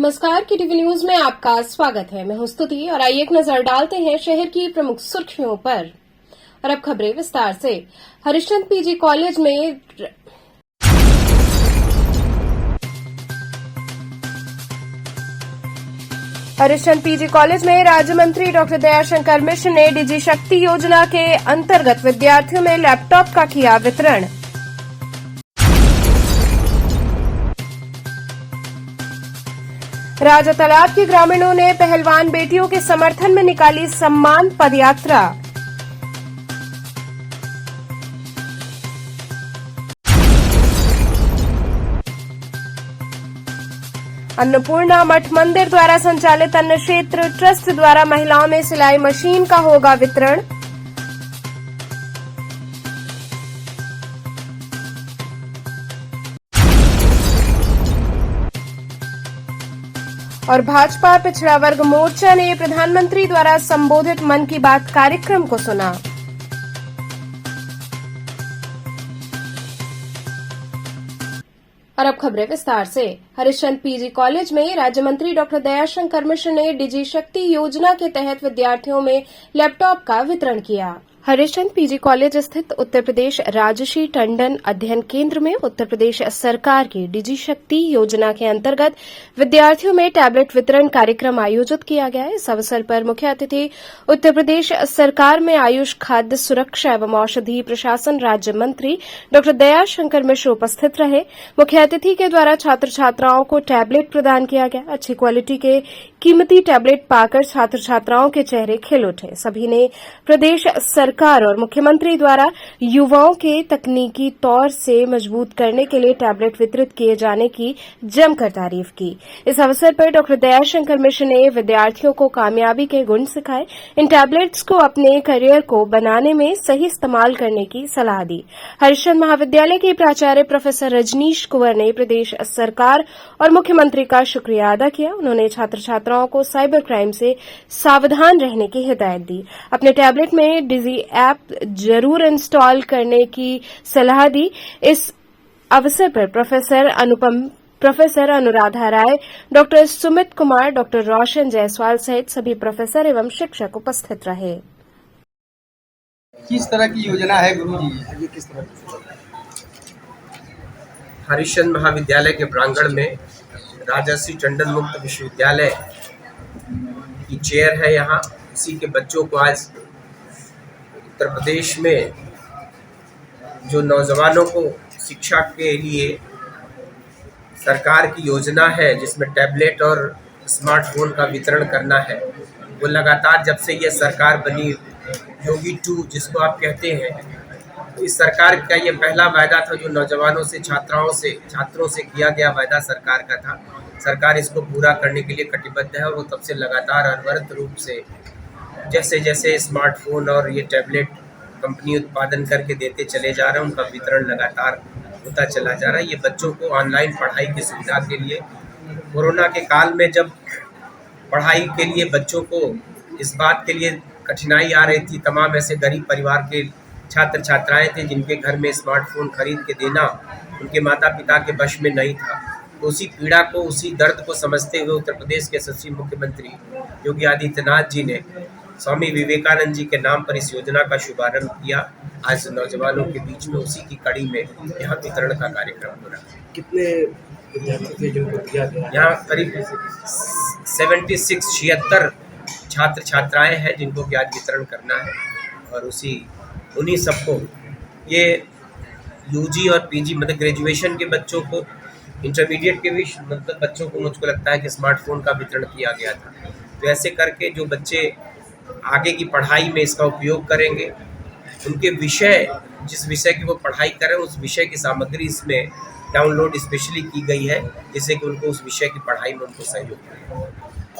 नमस्कार, की TV news में आपका स्वागत है। मैं हूं स्तुति और आइए एक नजर डालते हैं शहर की प्रमुख सुर्खियों पर। और अब खबरें विस्तार से। हरिश्चंद्र पीजी कॉलेज में हरिश्चंद्र पीजी कॉलेज में राज्य मंत्री डॉक्टर दयाशंकर मिश्र ने डिजी शक्ति योजना के अंतर्गत विद्यार्थियों में लैपटॉप का किया वितरण। राजा तालाब के ग्रामीणों ने पहलवान बेटियों के समर्थन में निकाली सम्मान पदयात्रा। अन्नपूर्णा मठ मंदिर द्वारा संचालित अन्न क्षेत्र ट्रस्ट द्वारा महिलाओं में सिलाई मशीन का होगा वितरण। और भाजपा पिछड़ा वर्ग मोर्चा ने प्रधानमंत्री द्वारा संबोधित मन की बात कार्यक्रम को सुना। और अब खबरें विस्तार से। हरिश्चंद्र पीजी कॉलेज में राज्य मंत्री डॉक्टर दयाशंकर मिश्र ने डिजी शक्ति योजना के तहत विद्यार्थियों में लैपटॉप का वितरण किया। हरिश्चंद्र पीजी कॉलेज स्थित उत्तर प्रदेश राजश्री टंडन अध्ययन केंद्र में उत्तर प्रदेश सरकार की डिजी शक्ति योजना के अंतर्गत विद्यार्थियों में टैबलेट वितरण कार्यक्रम आयोजित किया गया। इस अवसर पर मुख्य अतिथि उत्तर प्रदेश सरकार में आयुष खाद्य सुरक्षा एवं औषधि प्रशासन राज्य मंत्री डॉक्टर दयाशंकर मिश्र उपस्थित रहे। मुख्य अतिथि के द्वारा छात्र छात्राओं को टैबलेट प्रदान किया गया। अच्छी क्वालिटी के कीमती टैबलेट पाकर छात्र छात्राओं के चेहरे खिल उठे। सभी ने प्रदेश सरकार और मुख्यमंत्री द्वारा युवाओं के तकनीकी तौर से मजबूत करने के लिए टैबलेट वितरित किए जाने की जमकर तारीफ की। इस अवसर पर डॉक्टर दयाशंकर मिश्र ने विद्यार्थियों को कामयाबी के गुण सिखाए। इन टैबलेट्स को अपने करियर को बनाने में सही इस्तेमाल करने की सलाह दी। हरिश्चंद्र महाविद्यालय के प्राचार्य प्रोफेसर रजनीश कुंवर ने प्रदेश सरकार और मुख्यमंत्री का शुक्रिया अदा किया। उन्होंने छात्र छात्राओं को साइबर क्राइम से सावधान रहने की हिदायत दी। अपने टैबलेट में डिजी ऐप जरूर इंस्टॉल करने की सलाह दी। इस अवसर पर प्रोफेसर अनुराधा राय, डॉक्टर सुमित कुमार, डॉक्टर रोशन जायसवाल सहित सभी प्रोफेसर एवं शिक्षक उपस्थित रहे। किस तरह की योजना है गुरुजी? ये किस तरह की? हरिश्चंद्र महाविद्यालय के प्रांगण में राजश्री टंडन मुक्त विश्वविद्यालय की चेयर है। यहाँ इसी के बच्चों को आज उत्तर प्रदेश में जो नौजवानों को शिक्षा के लिए सरकार की योजना है, जिसमें टैबलेट और स्मार्टफोन का वितरण करना है, वो लगातार जब से ये सरकार बनी, योगी 2 जिसको आप कहते हैं, तो इस सरकार का ये पहला वायदा था जो नौजवानों से छात्रों से किया गया वायदा सरकार का था। सरकार इसको पूरा करने के लिए कटिबद्ध है और वो तब से लगातार अनवरत रूप से जैसे जैसे स्मार्टफोन और ये टैबलेट कंपनी उत्पादन करके देते चले जा रहे हैं, उनका वितरण लगातार होता चला जा रहा है। ये बच्चों को ऑनलाइन पढ़ाई की सुविधा के लिए, कोरोना के काल में जब पढ़ाई के लिए बच्चों को इस बात के लिए कठिनाई आ रही थी, तमाम ऐसे गरीब परिवार के छात्र छात्राएं थे जिनके घर में स्मार्टफोन खरीद के देना उनके माता पिता के वश में नहीं था। तो उसी पीड़ा को, उसी दर्द को समझते हुए उत्तर प्रदेश के यशस्वी मुख्यमंत्री योगी आदित्यनाथ जी ने स्वामी विवेकानंद जी के नाम पर इस योजना का शुभारंभ किया। आज नौजवानों के बीच में उसी की कड़ी में यहाँ वितरण का कार्यक्रम हो रहा है। कितने विद्यार्थी जिनको दिया गया? यहाँ करीब 76 छात्र छात्राएं हैं जिनको कि आज वितरण करना है। और उन्हीं सबको, ये यूजी और पीजी मतलब ग्रेजुएशन के बच्चों को, इंटरमीडिएट के भी मतलब बच्चों को मुझको लगता है कि स्मार्टफोन का वितरण किया गया था। तो ऐसे करके जो बच्चे आगे की पढ़ाई में इसका उपयोग करेंगे, उनके जिस विषय की वो पढ़ाई करें, उस विषय की सामग्री इसमें डाउनलोड स्पेशली की गई है, जिससे कि उनको उस विषय की पढ़ाई में उनको सहयोग करें।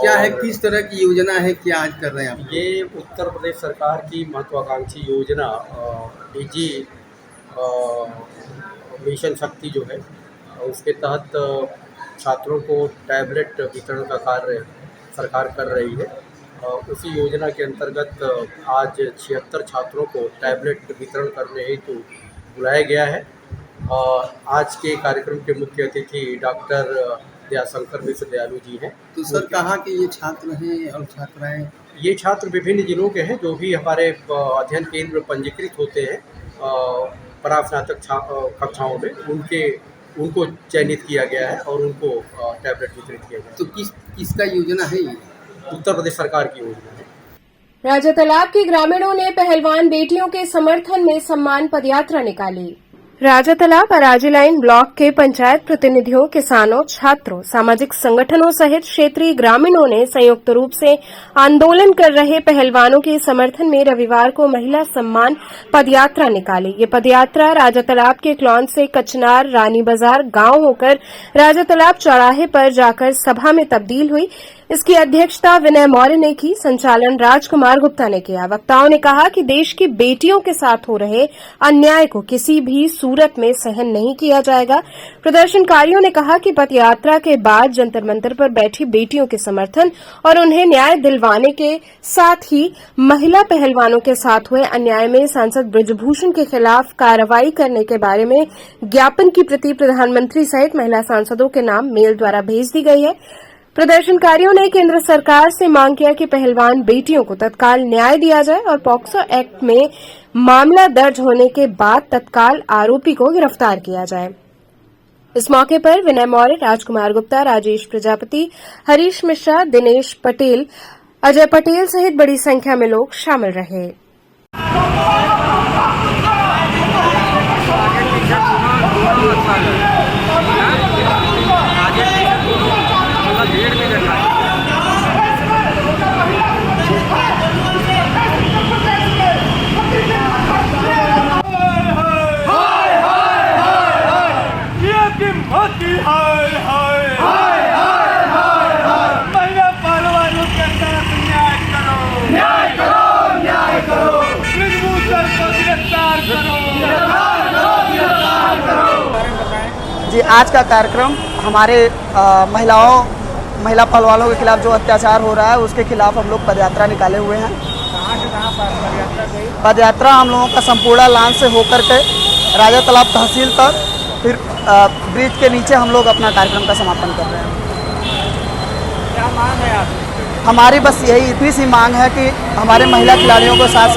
क्या है, किस तरह की योजना है, क्या आज कर रहे हैं आप? ये उत्तर प्रदेश सरकार की महत्वाकांक्षी योजना डिजी मिशन शक्ति जो है, उसके तहत छात्रों को टैबलेट वितरण का कार्य सरकार कर रही है। उसी योजना के अंतर्गत आज 76 छात्रों को टैबलेट वितरण करने हेतु बुलाया गया है। आज के कार्यक्रम के मुख्य अतिथि डॉक्टर दयाशंकर मिश्र दयालु जी हैं। तो सर कहाँ के ये छात्र हैं और छात्राएं? ये छात्र विभिन्न जिलों के हैं जो भी हमारे अध्ययन केंद्र में पंजीकृत होते हैं परास्नातक कक्षाओं में, उनको चयनित किया गया है और उनको टैबलेट वितरित किया गया है। तो किसका योजना है ये? उत्तर प्रदेश सरकार की योजना है। राजा तालाब के ग्रामीणों ने पहलवान बेटियों के समर्थन में सम्मान पदयात्रा निकाली। राजा तालाब अराजी लाइन ब्लॉक के पंचायत प्रतिनिधियों, किसानों, छात्रों, सामाजिक संगठनों सहित क्षेत्रीय ग्रामीणों ने संयुक्त रूप से आंदोलन कर रहे पहलवानों के समर्थन में रविवार को महिला सम्मान पदयात्रा निकाली। ये पदयात्रा राजा तालाब के क्लॉन से कचनार रानी बाजार गांव होकर राजा तालाब चौराहे पर जाकर सभा में तब्दील हुई। इसकी अध्यक्षता विनय मौर्य ने की, संचालन राजकुमार गुप्ता ने किया। वक्ताओं ने कहा कि देश की बेटियों के साथ हो रहे अन्याय को किसी भी सूरत में सहन नहीं किया जाएगा। प्रदर्शनकारियों ने कहा कि पदयात्रा के बाद जंतर मंतर पर बैठी बेटियों के समर्थन और उन्हें न्याय दिलवाने के साथ ही महिला पहलवानों के साथ हुए अन्याय में सांसद बृजभूषण के खिलाफ कार्रवाई करने के बारे में ज्ञापन की प्रति प्रधानमंत्री सहित महिला सांसदों के नाम मेल द्वारा भेज दी गई है। प्रदर्शनकारियों ने केंद्र सरकार से मांग किया कि पहलवान बेटियों को तत्काल न्याय दिया जाए और पॉक्सो एक्ट में मामला दर्ज होने के बाद तत्काल आरोपी को गिरफ्तार किया जाए। इस मौके पर विनय मौर्य, राजकुमार गुप्ता, राजेश प्रजापति, हरीश मिश्रा, दिनेश पटेल, अजय पटेल सहित बड़ी संख्या में लोग शामिल रहे। जी, आज का कार्यक्रम हमारे महिला पहलवानों के खिलाफ जो अत्याचार हो रहा है उसके खिलाफ हम लोग पदयात्रा निकाले हुए हैं। कहाँ से कहाँ पर पदयात्रा गई? पदयात्रा हम लोगों का संपूर्ण लान से होकर के राजा तालाब तहसील तक, फिर ब्रिज के नीचे हम लोग अपना कार्यक्रम का समापन कर रहे हैं। क्या मांग है आपकी? हमारी बस यही इतनी सी मांग है कि हमारे महिला खिलाड़ियों के साथ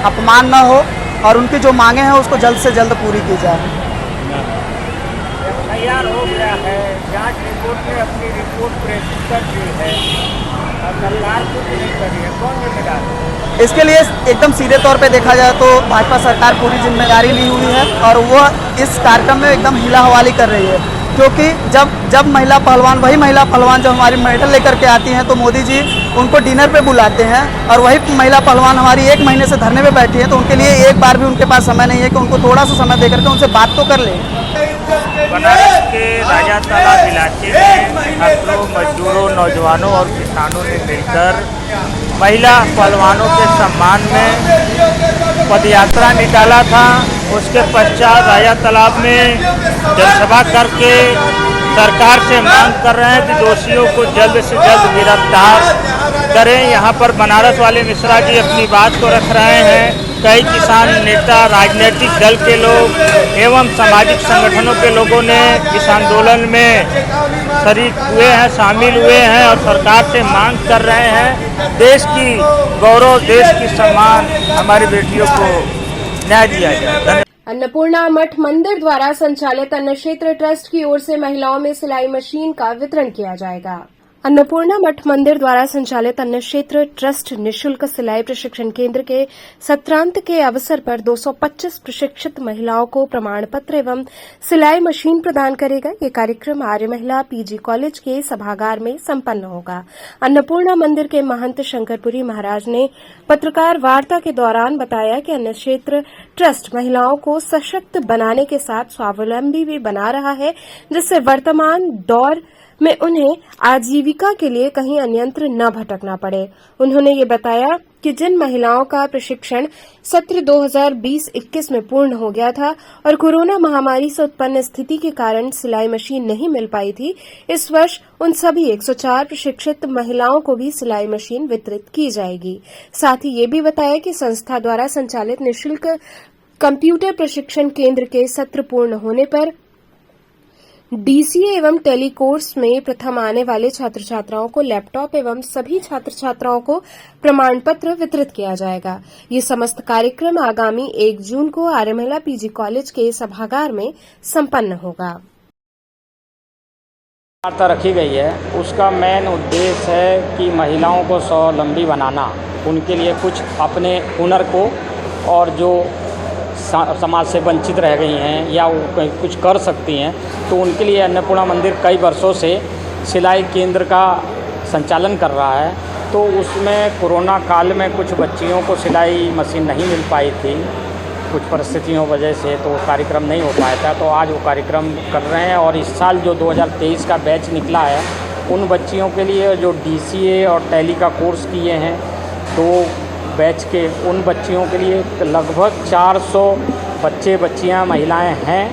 अपमान न हो और उनकी जो मांगे हैं उसको जल्द से जल्द पूरी की जाए। तैयार हो गया है, जांच रिपोर्ट ने अपनी रिपोर्ट प्रेषित कर दी है और सरकार कुछ नहीं करी है, कौन जिम्मेदार है? इसके लिए एकदम सीधे तौर पे देखा जाए तो भाजपा सरकार पूरी जिम्मेदारी ली हुई है और वो इस कार्यक्रम में एकदम हिला हवाली कर रही है, क्योंकि जब महिला पहलवान जब हमारी मेडल लेकर के आती हैं तो मोदी जी उनको डिनर पे बुलाते हैं और वही महिला पहलवान हमारी 1 महीने से धरने पे बैठी है, तो उनके लिए एक बार भी उनके पास समय नहीं है कि उनको थोड़ा सा समय देकर के उनसे बात तो कर लें। बनारस के राजा तालाब इलाके में छात्रों, मजदूरों, नौजवानों और किसानों ने मिलकर महिला पहलवानों के सम्मान में पदयात्रा निकाला था। उसके पश्चात राजा तालाब में जनसभा करके सरकार से मांग कर रहे हैं कि दोषियों को जल्द से जल्द गिरफ्तार करें। यहाँ पर बनारस वाले मिश्रा जी अपनी बात को रख रहे हैं। कई किसान नेता, राजनीतिक दल के लोग एवं सामाजिक संगठनों के लोगों ने इस आंदोलन में शरीक हुए हैं, शामिल हुए हैं और सरकार से मांग कर रहे हैं देश की गौरव, देश की सम्मान, हमारी बेटियों को न्याय दिया जाए। अन्नपूर्णा मठ मंदिर द्वारा संचालित अन्न क्षेत्र ट्रस्ट की ओर से महिलाओं में सिलाई मशीन का वितरण किया जाएगा। अन्नपूर्णा मठ मंदिर द्वारा संचालित अन्न क्षेत्र ट्रस्ट निःशुल्क सिलाई प्रशिक्षण केंद्र के सत्रांत के अवसर पर 225 प्रशिक्षित महिलाओं को प्रमाण पत्र एवं सिलाई मशीन प्रदान करेगा। ये कार्यक्रम आर्य महिला पीजी कॉलेज के सभागार में संपन्न होगा। अन्नपूर्णा मंदिर के महंत शंकरपुरी महाराज ने पत्रकार वार्ता के दौरान बताया कि अन्न क्षेत्र ट्रस्ट महिलाओं को सशक्त बनाने के साथ स्वावलंबी भी बना रहा है, जिससे वर्तमान दौर में उन्हें आजीविका के लिए कहीं अन्यत्र न भटकना पड़े। उन्होंने ये बताया कि जिन महिलाओं का प्रशिक्षण सत्र 2020-21 में पूर्ण हो गया था और कोरोना महामारी से उत्पन्न स्थिति के कारण सिलाई मशीन नहीं मिल पाई थी, इस वर्ष उन सभी 104 प्रशिक्षित महिलाओं को भी सिलाई मशीन वितरित की जाएगी। साथ ही ये भी बताया कि संस्था द्वारा संचालित निःशुल्क कंप्यूटर प्रशिक्षण केंद्र के सत्र पूर्ण होने पर डीसीए एवं टेली कोर्स में प्रथम आने वाले छात्र छात्राओं को लैपटॉप एवं सभी छात्र छात्राओं को प्रमाण पत्र वितरित किया जाएगा। ये समस्त कार्यक्रम आगामी 1 जून को आर्य महिला पीजी कॉलेज के सभागार में संपन्न होगा। वार्ता रखी गई है, उसका मेन उद्देश्य है कि महिलाओं को स्वावलंबी बनाना, उनके लिए कुछ अपने हुनर को और जो समाज से वंचित रह गई हैं या वो कुछ कर सकती हैं, तो उनके लिए अन्नपूर्णा मंदिर कई वर्षों से सिलाई केंद्र का संचालन कर रहा है। तो उसमें कोरोना काल में कुछ बच्चियों को सिलाई मशीन नहीं मिल पाई थी, कुछ परिस्थितियों वजह से, तो वो कार्यक्रम नहीं हो पाया था। तो आज वो कार्यक्रम कर रहे हैं और इस साल जो 2023 का बैच निकला है, उन बच्चियों के लिए जो डीसीए और टैली का कोर्स किए हैं, तो बैच के उन बच्चियों के लिए लगभग 400 बच्चे बच्चियां महिलाएं हैं,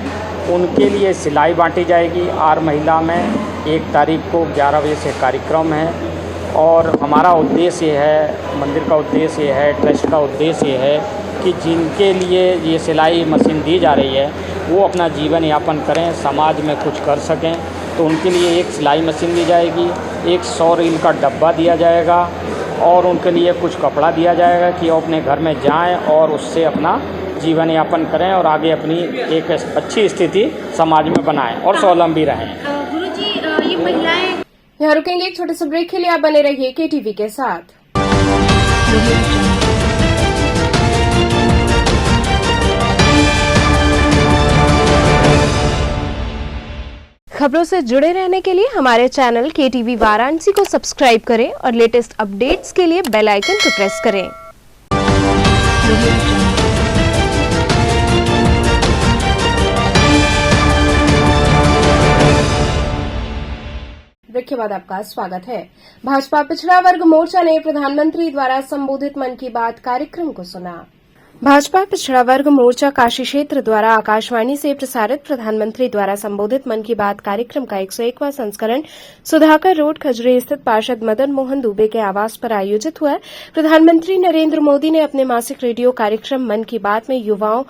उनके लिए सिलाई बांटी जाएगी। आर महिला में 1 तारीख को 11 बजे से कार्यक्रम है और हमारा उद्देश्य ये है, मंदिर का उद्देश्य ये है, ट्रस्ट का उद्देश्य ये है कि जिनके लिए ये सिलाई मशीन दी जा रही है वो अपना जीवन यापन करें, समाज में कुछ कर सकें। तो उनके लिए 1 सिलाई मशीन दी जाएगी, 1 100 रील का डब्बा दिया जाएगा और उनके लिए कुछ कपड़ा दिया जाएगा कि वो अपने घर में जाएं और उससे अपना जीवन यापन करें और आगे अपनी एक अच्छी स्थिति समाज में बनाएं और स्वावलंबी रहें। गुरुजी, ये महिलाएं यहाँ रुकेंगे एक छोटे से ब्रेक के लिए। आप बने रहिए केटीवी के साथ। खबरों से जुड़े रहने के लिए हमारे चैनल केटीवी वाराणसी को सब्सक्राइब करें और लेटेस्ट अपडेट्स के लिए बेल आइकन को प्रेस करें। ब्रेक के बाद आपका स्वागत है। भाजपा पिछड़ा वर्ग मोर्चा ने प्रधानमंत्री द्वारा संबोधित मन की बात कार्यक्रम को सुना। भाजपा पिछड़ा वर्ग मोर्चा काशी क्षेत्र द्वारा आकाशवाणी से प्रसारित प्रधानमंत्री द्वारा संबोधित मन की बात कार्यक्रम का 101वां संस्करण सुधाकर रोड खजुरी स्थित पार्षद मदन मोहन दुबे के आवास पर आयोजित हुआ। प्रधानमंत्री नरेंद्र मोदी ने अपने मासिक रेडियो कार्यक्रम मन की बात में युवाओं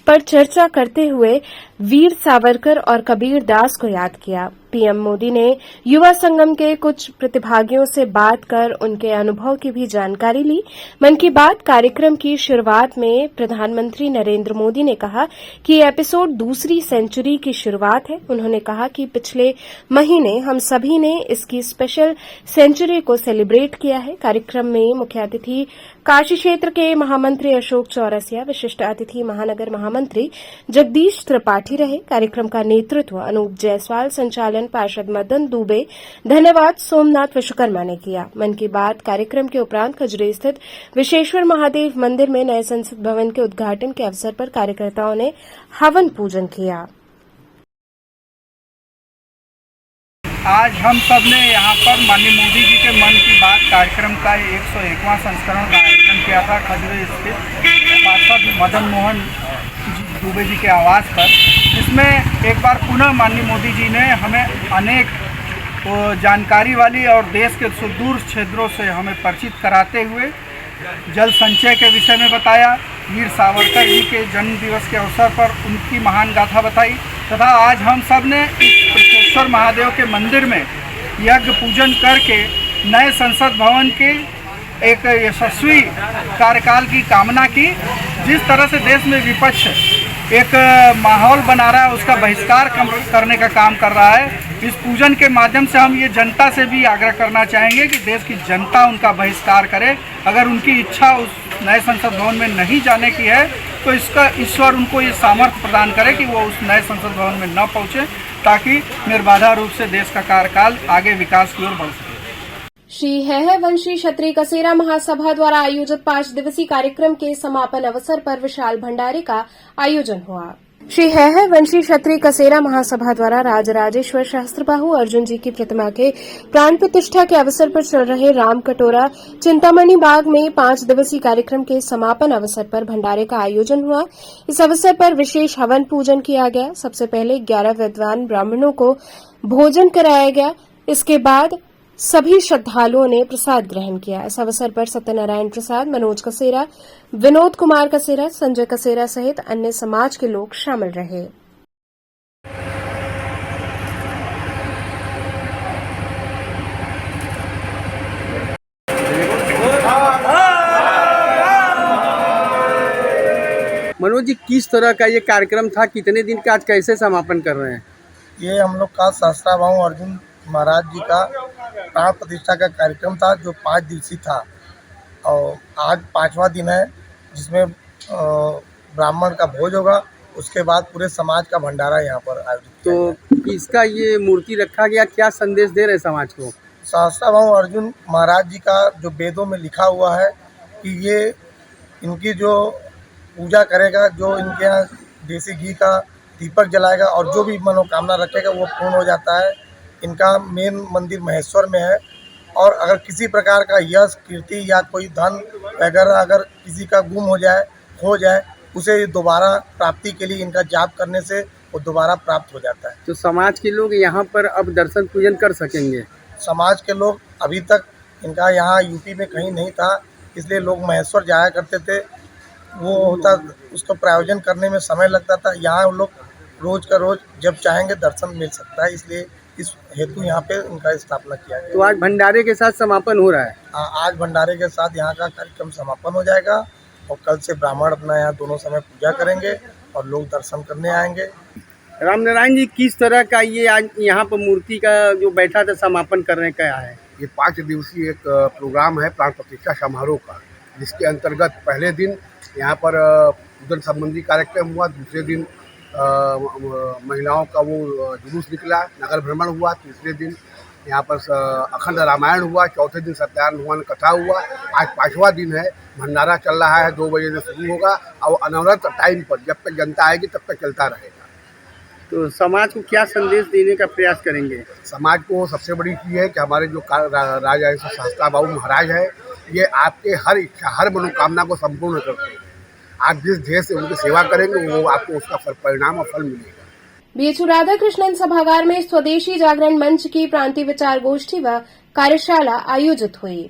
पर चर्चा करते हुए वीर सावरकर और कबीर दास को याद किया। पीएम मोदी ने युवा संगम के कुछ प्रतिभागियों से बात कर उनके अनुभव की भी जानकारी ली। मन की बात कार्यक्रम की शुरुआत में प्रधानमंत्री नरेंद्र मोदी ने कहा कि ये एपिसोड दूसरी सेंचुरी की शुरुआत है। उन्होंने कहा कि पिछले महीने हम सभी ने इसकी स्पेशल सेंचुरी को सेलिब्रेट किया है। कार्यक्रम में मुख्य अतिथि काशी क्षेत्र के महामंत्री अशोक चौरसिया, विशिष्ट अतिथि महानगर महामंत्री जगदीश त्रिपाठी रहे। कार्यक्रम का नेतृत्व अनूप जायसवाल, संचालन पार्षद मदन दुबे, धन्यवाद सोमनाथ विश्वकर्मा ने किया। मन की बात कार्यक्रम के उपरांत खजुरी स्थित विश्वेश्वर महादेव मंदिर में नए संसद भवन के उद्घाटन के अवसर पर कार्यकर्ताओं ने हवन पूजन किया। आज हम सब ने यहाँ पर माननीय मोदी जी के मन की बात कार्यक्रम का 101वां संस्करण का आयोजन किया था खजुरी स्थित पार्षद मदन मोहन दुबे जी के आवास पर, जिसमें एक बार पुनः माननीय मोदी जी ने हमें अनेक जानकारी वाली और देश के सुदूर क्षेत्रों से हमें परिचित कराते हुए जल संचय के विषय में बताया, वीर सावरकर जी के जन्म दिवस के अवसर पर उनकी महान गाथा बताई तथा आज हम सब ने इस विश्वेश्वर महादेव के मंदिर में यज्ञ पूजन करके नए संसद भवन के एक यशस्वी कार्यकाल की कामना की। जिस तरह से देश में विपक्ष एक माहौल बना रहा है, उसका बहिष्कार करने का काम कर रहा है, इस पूजन के माध्यम से हम ये जनता से भी आग्रह करना चाहेंगे कि देश की जनता उनका बहिष्कार करे। अगर उनकी इच्छा उस नए संसद भवन में नहीं जाने की है तो इसका ईश्वर उनको ये सामर्थ्य प्रदान करे कि वो उस नए संसद भवन में न पहुँचे, ताकि निर्बाधा रूप से देश का कार्यकाल आगे विकास की ओर बढ़ सके। श्री है वंशी क्षत्रिय कसेरा महासभा द्वारा आयोजित 5 दिवसीय कार्यक्रम के समापन अवसर पर विशाल भंडारे का आयोजन हुआ। श्री है वंशी क्षत्रिय कसेरा महासभा द्वारा राजराजेश्वर सहस्त्रबाहु अर्जुन जी की प्रतिमा के प्राण प्रतिष्ठा के अवसर पर चल रहे राम कटोरा चिंतामणि बाग में 5 दिवसीय कार्यक्रम के समापन अवसर पर भंडारे का आयोजन हुआ। इस अवसर पर विशेष हवन पूजन किया गया। सबसे पहले 11 विद्वान ब्राह्मणों को भोजन कराया गया। इसके बाद सभी श्रद्धालुओं ने प्रसाद ग्रहण किया। इस अवसर पर सत्यनारायण प्रसाद, मनोज कसेरा, विनोद कुमार कसेरा, संजय कसेरा सहित अन्य समाज के लोग शामिल रहे। मनोज जी, किस तरह का ये कार्यक्रम था, कितने दिन का, आज कैसे समापन कर रहे हैं? ये हम लोग का सहस्त्राबाहु अर्जुन महाराज जी का प्राण प्रतिष्ठा का कार्यक्रम था, जो 5 दिवसीय था और आज 5वां दिन है, जिसमें ब्राह्मण का भोज होगा। उसके बाद पूरे समाज का भंडारा यहाँ पर आयोजित किया तो किसका ये मूर्ति रखा गया, क्या संदेश दे रहे समाज को? सहस्त्राबाहु अर्जुन महाराज जी का जो वेदों में लिखा हुआ है कि ये इनकी जो पूजा करेगा, जो इनके यहाँ देसी घी का दीपक जलाएगा और जो भी मनोकामना रखेगा वो पूर्ण हो जाता है। इनका मेन मंदिर महेश्वर में है और अगर किसी प्रकार का यश, कीर्ति या कोई धन वगैरह अगर किसी का गुम हो जाए, खो जाए, उसे दोबारा प्राप्ति के लिए इनका जाप करने से वो दोबारा प्राप्त हो जाता है। तो समाज के लोग यहाँ पर अब दर्शन पूजन कर सकेंगे? समाज के लोग अभी तक इनका यहाँ यूपी में कहीं नहीं था, इसलिए लोग महेश्वर जाया करते थे। वो होता, उसको प्रायोजन करने में समय लगता था। यहाँ लोग रोज़ का रोज़ जब चाहेंगे दर्शन मिल सकता है, इसलिए इस हेतु यहाँ पे उनका स्थापना किया गया। तो आज भंडारे के साथ समापन हो रहा है? आज भंडारे के साथ यहाँ का कार्यक्रम समापन हो जाएगा और कल से ब्राह्मण अपना यहाँ दोनों समय पूजा करेंगे और लोग दर्शन करने आएंगे। रामनारायण जी, किस तरह का ये आज यहाँ पर मूर्ति का जो बैठा था समापन करने का है? ये 5 दिवसीय एक प्रोग्राम है प्राण प्रतिष्ठा समारोह का, जिसके अंतर्गत पहले दिन यहाँ पर पूजन संबंधी कार्यक्रम हुआ, दूसरे दिन महिलाओं का वो जुलूस निकला, नगर भ्रमण हुआ, तीसरे दिन यहाँ पर अखंड रामायण हुआ, चौथे दिन सत्यानारायण भगवान कथा हुआ, आज 5वां दिन है। भंडारा चल रहा है, 2 बजे से शुरू होगा और अनवरत टाइम पर जब तक जनता आएगी तब तक चलता रहेगा। तो समाज को क्या संदेश देने का प्रयास करेंगे? समाज को सबसे बड़ी चीज़ है कि हमारे जो राजा सहस्त्राबाहु महाराज है, ये आपके हर इच्छा, हर मनोकामना को संपूर्ण करते हैं। आप जिस ध्येय से उनकी सेवा करेंगे वो आपको उसका परिणाम और फल मिलेगा। बीएचयू राधाकृष्णन सभागार में स्वदेशी जागरण मंच की प्रांतीय विचार गोष्ठी व कार्यशाला आयोजित हुई।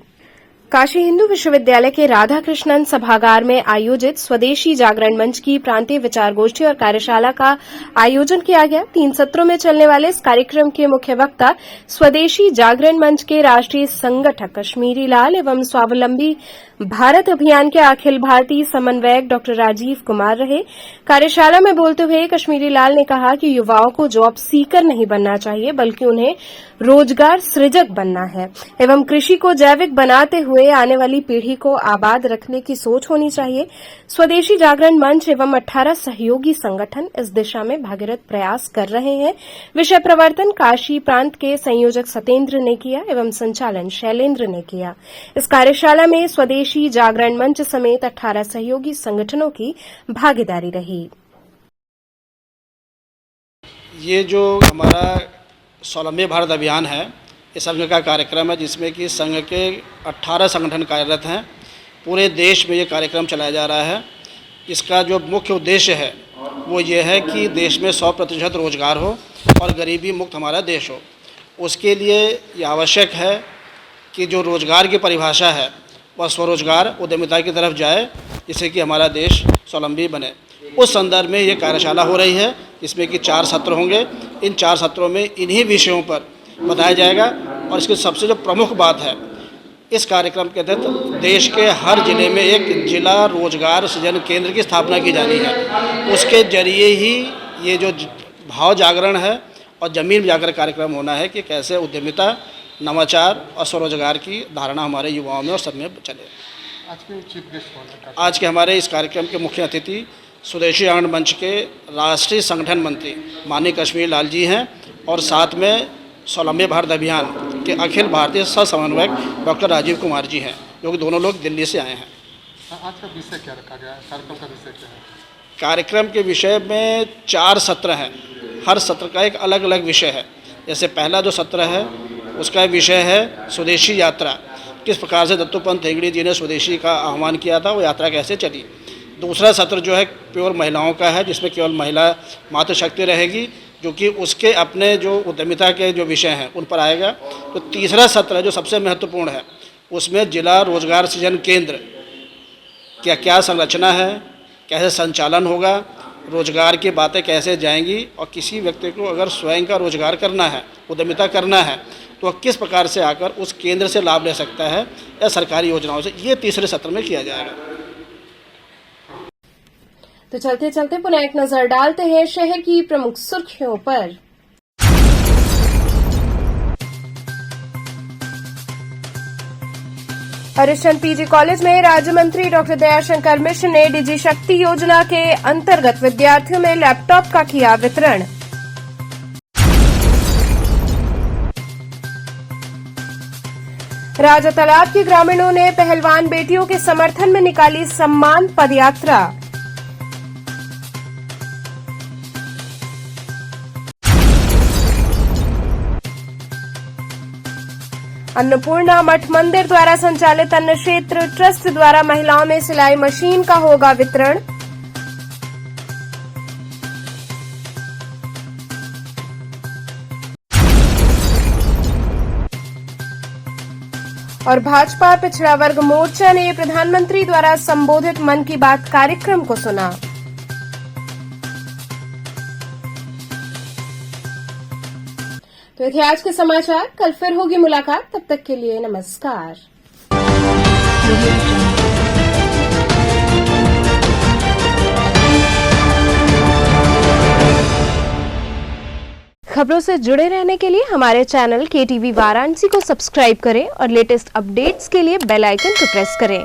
काशी हिंदू विश्वविद्यालय के राधाकृष्णन सभागार में आयोजित स्वदेशी जागरण मंच की प्रांतीय विचार गोष्ठी और कार्यशाला का आयोजन किया गया। 3 सत्रों में चलने वाले इस कार्यक्रम के मुख्य वक्ता स्वदेशी जागरण मंच के राष्ट्रीय संगठक कश्मीरी लाल एवं स्वावलंबी भारत अभियान के अखिल भारतीय समन्वयक डॉ राजीव कुमार रहे। कार्यशाला में बोलते हुए कश्मीरी लाल ने कहा कि युवाओं को जॉब सीकर नहीं बनना चाहिए, बल्कि उन्हें रोजगार सृजक बनना है एवं कृषि को जैविक बनाते हुए आने वाली पीढ़ी को आबाद रखने की सोच होनी चाहिए। स्वदेशी जागरण मंच एवं 18 सहयोगी संगठन इस दिशा में भागीरथ प्रयास कर रहे हैं। विषय प्रवर्तन काशी प्रांत के संयोजक सतेंद्र ने किया एवं संचालन शैलेंद्र ने किया। इस कार्यशाला में स्वदेशी जागरण मंच समेत 18 सहयोगी संगठनों की भागीदारी रही। ये जो हमारा स्वावलंबी भारत अभियान है, इस संघ का कार्यक्रम है, जिसमें कि संघ के 18 संगठन कार्यरत हैं। पूरे देश में ये कार्यक्रम चलाया जा रहा है। इसका जो मुख्य उद्देश्य है वो ये है कि देश में 100% रोजगार हो और गरीबी मुक्त हमारा देश हो। उसके लिए ये आवश्यक है कि जो रोजगार की परिभाषा है वह स्वरोजगार उद्यमिता की तरफ जाए, जिससे कि हमारा देश स्वावलंबी बने। उस संदर्भ में ये कार्यशाला हो रही है, इसमें कि 4 सत्र होंगे। इन 4 सत्रों में इन्हीं विषयों पर बताया जाएगा और इसकी सबसे जो प्रमुख बात है, इस कार्यक्रम के तहत देश के हर जिले में एक जिला रोजगार सृजन केंद्र की स्थापना की जानी है। उसके जरिए ही ये जो भाव जागरण है और जमीन जागरण कार्यक्रम होना है कि कैसे उद्यमिता, नवाचार और स्वरोजगार की धारणा हमारे युवाओं में और सब में चले। आज के हमारे इस कार्यक्रम के मुख्य अतिथि स्वदेशी जागरण मंच के राष्ट्रीय संगठन मंत्री माननीय कश्मीरी लाल जी हैं और साथ में स्वावलंबी भारत अभियान के अखिल भारतीय सह समन्वयक डॉक्टर राजीव कुमार जी हैं, जो कि दोनों लोग दिल्ली से आए हैं। आज का विषय क्या रखा गया है? कार्यक्रम का विषय क्या है? कार्यक्रम के विषय में 4 सत्र हैं। हर सत्र का एक अलग अलग विषय है। जैसे पहला जो सत्र है उसका विषय है स्वदेशी यात्रा, किस प्रकार से दत्तोपंत ठेंगड़ी जी ने स्वदेशी का आह्वान किया था, वो यात्रा कैसे चली। दूसरा सत्र जो है प्योर महिलाओं का है, जिसमें केवल महिला मातृशक्ति रहेगी, जो कि उसके अपने जो उद्यमिता के जो विषय हैं उन पर आएगा। तो तीसरा सत्र जो सबसे महत्वपूर्ण है, उसमें जिला रोजगार सृजन केंद्र क्या क्या संरचना है, कैसे संचालन होगा, रोजगार की बातें कैसे जाएंगी और किसी व्यक्ति को अगर स्वयं का रोजगार करना है, उद्यमिता करना है, तो वह किस प्रकार से आकर उस केंद्र से लाभ ले सकता है या सरकारी योजनाओं से, ये तीसरे सत्र में किया जाएगा। तो चलते चलते पुनः एक नजर डालते हैं शहर की प्रमुख सुर्खियों पर। हरिश्चंद्र पीजी कॉलेज में राज्य मंत्री डॉक्टर दयाशंकर मिश्र ने डिजी शक्ति योजना के अंतर्गत विद्यार्थियों में लैपटॉप का किया वितरण। राजा तालाब के ग्रामीणों ने पहलवान बेटियों के समर्थन में निकाली सम्मान पदयात्रा। अन्नपूर्णा मठ मंदिर द्वारा संचालित अन्न क्षेत्र ट्रस्ट द्वारा महिलाओं में सिलाई मशीन का होगा वितरण। और भाजपा पिछड़ा वर्ग मोर्चा ने प्रधानमंत्री द्वारा संबोधित मन की बात कार्यक्रम को सुना। तो ये थे आज के समाचार। कल फिर होगी मुलाकात, तब तक के लिए नमस्कार। खबरों से जुड़े रहने के लिए हमारे चैनल KTV वाराणसी को सब्सक्राइब करें और लेटेस्ट अपडेट्स के लिए बेल आइकन को प्रेस करें।